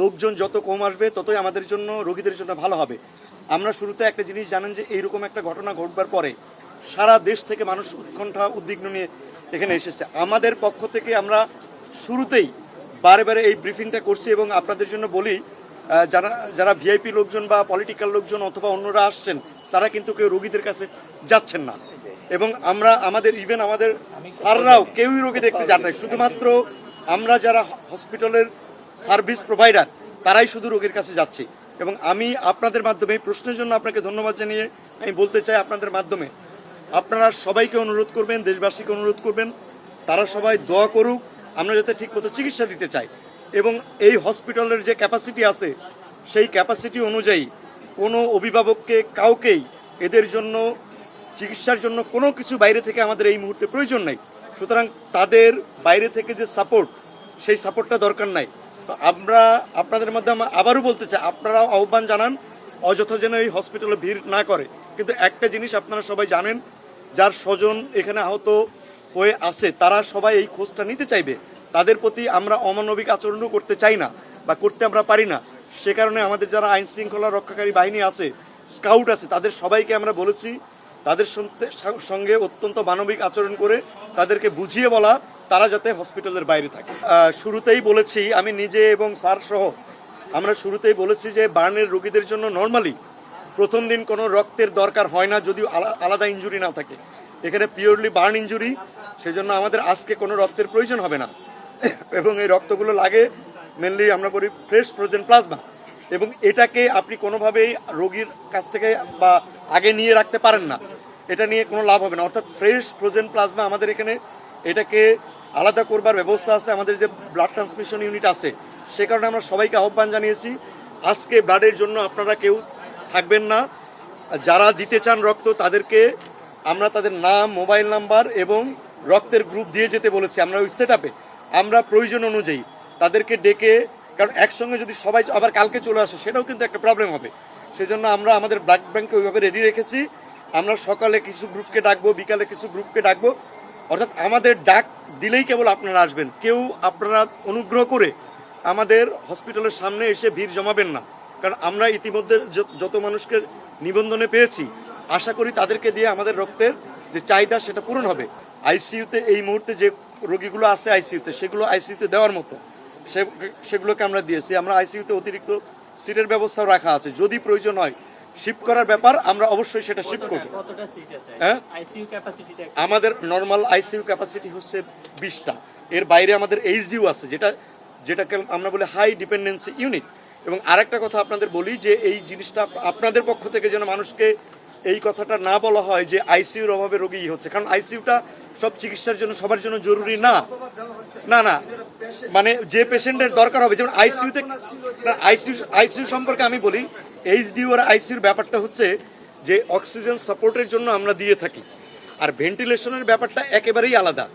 লোকজন যত কম আসবে ততই আমাদের জন্য, রোগীদের জন্য ভালো হবে। আমরা শুরুতে একটা জিনিস জানেন যে এইরকম একটা ঘটনা ঘটবার পরে সারা দেশ থেকে মানুষ উৎকণ্ঠা উদ্বিগ্ন নিয়ে এখানে এসেছে। আমাদের পক্ষ থেকে আমরা শুরুতেই বারে বারে এই ব্রিফিংটা করছি এবং আপনাদের জন্য বলি, যারা যারা ভিআইপি লোকজন বা পলিটিক্যাল লোকজন অথবা অন্যরা আসছেন তারা কিন্তু কেউ রোগীদের কাছে যাচ্ছেন না। এবং আমরা আমাদের স্যাররাও কেউই রোগী দেখতে যান নাই, শুধুমাত্র আমরা যারা হসপিটালের সার্ভিস প্রোভাইডার তারাই শুধু রোগীর কাছে যাচ্ছে। এবং আমি আপনাদের মাধ্যমে এই প্রশ্নের জন্য আপনাকে ধন্যবাদ জানিয়ে আমি বলতে চাই, আপনাদের মাধ্যমে আপনারা সবাইকে অনুরোধ করবেন, দেশবাসীকে অনুরোধ করবেন, তারা সবাই দোয়া করুক আমরা যাতে ঠিকমতো চিকিৎসা দিতে চাই। এবং এই হসপিটালের যে ক্যাপাসিটি আছে সেই ক্যাপাসিটি অনুযায়ী কোনো অভিভাবককে কাউকেই এদের জন্য চিকিৎসার জন্য কোনো কিছু বাইরে থেকে আমাদের এই মুহূর্তে প্রয়োজন নাই। সুতরাং তাদের বাইরে থেকে যে সাপোর্ট, সেই সাপোর্টটা দরকার নাই। তো আমরা আপনাদের মাধ্যমে আবারও বলতে চাই, আপনারাও আহ্বান জানান অযথা যেন এই হসপিটালে ভিড় না করে। কিন্তু একটা জিনিস আপনারা সবাই জানেন, যার স্বজন এখানে আহত হয়ে আছে তারা সবাই এই খোঁজটা নিতে চাইবে। তাদের প্রতি আমরা অমানবিক আচরণও করতে চাই না বা করতে আমরা পারি না। সে কারণে আমাদের যারা আইন শৃঙ্খলা রক্ষাকারী বাহিনী আছে, স্কাউট আছে, তাদের সবাইকে আমরা বলেছি তাদের সঙ্গে অত্যন্ত মানবিক আচরণ করে তাদেরকে বুঝিয়ে বলা তারা যাতে হসপিটালের বাইরে থাকে। শুরুতেই বলেছি, আমি নিজে এবং স্যার সহ আমরা শুরুতেই বলেছি যে বার্নের রোগীদের জন্য নর্মালি প্রথম দিন কোনো রক্তের দরকার হয় না যদি আলাদা ইনজুরি না থাকে। এখানে পিওরলি বার্ন ইনজুরি, সেজন্য আমাদের আজকে কোনো রক্তের প্রয়োজন হবে না। এবং এই রক্তগুলো লাগে মেনলি আমরা বলি ফ্রেশ ফ্রোজেন প্লাজমা। এবং এটাকে আপনি কোনোভাবেই রোগীর কাছ থেকে বা আগে নিয়ে রাখতে পারেন না, এটা নিয়ে কোনো লাভ হবে না। অর্থাৎ ফ্রেশ ফ্রোজেন প্লাজমা আমাদের এখানে এটাকে আলাদা করবার ব্যবস্থা আছে, আমাদের যে ব্লাড ট্রান্সমিশন ইউনিট আছে। সে কারণে আমরা সবাইকে আহ্বান জানিয়েছি আজকে ব্লাডের জন্য আপনারা কেউ থাকবেন না। যারা দিতে চান রক্ত তাদেরকে আমরা তাদের নাম, মোবাইল নাম্বার এবং রক্তের গ্রুপ দিয়ে যেতে বলেছি। আমরা ওই সেট আপে আমরা প্রয়োজন অনুযায়ী তাদেরকে ডেকে, কারণ একসঙ্গে যদি সবাই আবার কালকে চলে আসে সেটাও কিন্তু একটা প্রবলেম হবে। সেজন্য আমরা আমাদের ব্লাড ব্যাঙ্ককে ওইভাবে রেডি রেখেছি। আমরা সকালে কিছু গ্রুপকে ডাকবো, বিকালে কিছু গ্রুপকে ডাকবো। অর্থাৎ আমাদের ডাক দিলেই কেবল আপনারা আসবেন। কেউ আপনারা অনুগ্রহ করে আমাদের হসপিটালের সামনে এসে ভিড় জমাবেন না, কারণ আমরা ইতিমধ্যে যত মানুষকে নিবন্ধনে পেয়েছি আশা করি তাদেরকে দিয়ে আমাদের রক্তের যে চাহিদা সেটা পূরণ হবে। আইসিইউতে এই মুহূর্তে যে রোগীগুলো আছে আইসিইউতে, সেগুলো আইসিইউতে দেওয়ার মতো সেগুলোকে আমরা দিয়েছি। আমরা আইসিইউতে অতিরিক্ত সিটের ব্যবস্থাও রাখা আছে, যদি প্রয়োজন হয় শিফট করার ব্যাপার আমরা অবশ্যই সেটা শিফট করব। হ্যাঁ, আমাদের নর্মাল আইসিইউ ক্যাপাসিটি হচ্ছে 20টা। এর বাইরে আমাদের এইচডিইউ আছে, যেটাকে আমরা বলি হাই ডিপেন্ডেন্সি ইউনিট। এবং আরেকটা কথা আপনাদের বলি যে এই জিনিসটা আপনাদের পক্ষ থেকে যেন মানুষকে এই কথাটা না বলা হয় যে আইসিইউর অভাবে রোগী হচ্ছে, কারণ আইসিইউটা সব চিকিৎসার জন্য সবার জন্য জরুরি না। না না, মানে যে পেশেন্টের দরকার হবে, যেমন আইসিইউতে আইসিইউ সম্পর্কে আমি বলি, এইচডিইউ আর আইসিইউর ব্যাপারটা হচ্ছে যে অক্সিজেন সাপোর্টের জন্য আমরা দিয়ে থাকি, আর ভেন্টিলেশনের ব্যাপারটা একেবারেই আলাদা।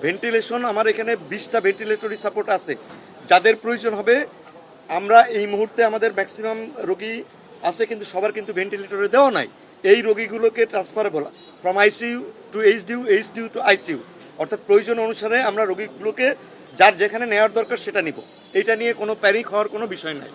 ভেন্টিলেশন আমার এখানে 20টা ভেন্টিলেটরি সাপোর্ট আছে, যাদের প্রয়োজন হবে। আমরা এই মুহূর্তে আমাদের ম্যাক্সিমাম রোগী আছে কিন্তু সবার কিন্তু ভেন্টিলেটরে দেওয়া নাই। এই রোগীগুলোকে transferable from ICU to HDU, HDU to ICU, অর্থাৎ প্রয়োজন অনুসারে আমরা রোগীগুলোকে যার যেখানে নেওয়ার দরকার সেটা নিব। এটা নিয়ে কোনো প্যানিক হওয়ার কোনো বিষয় নাই।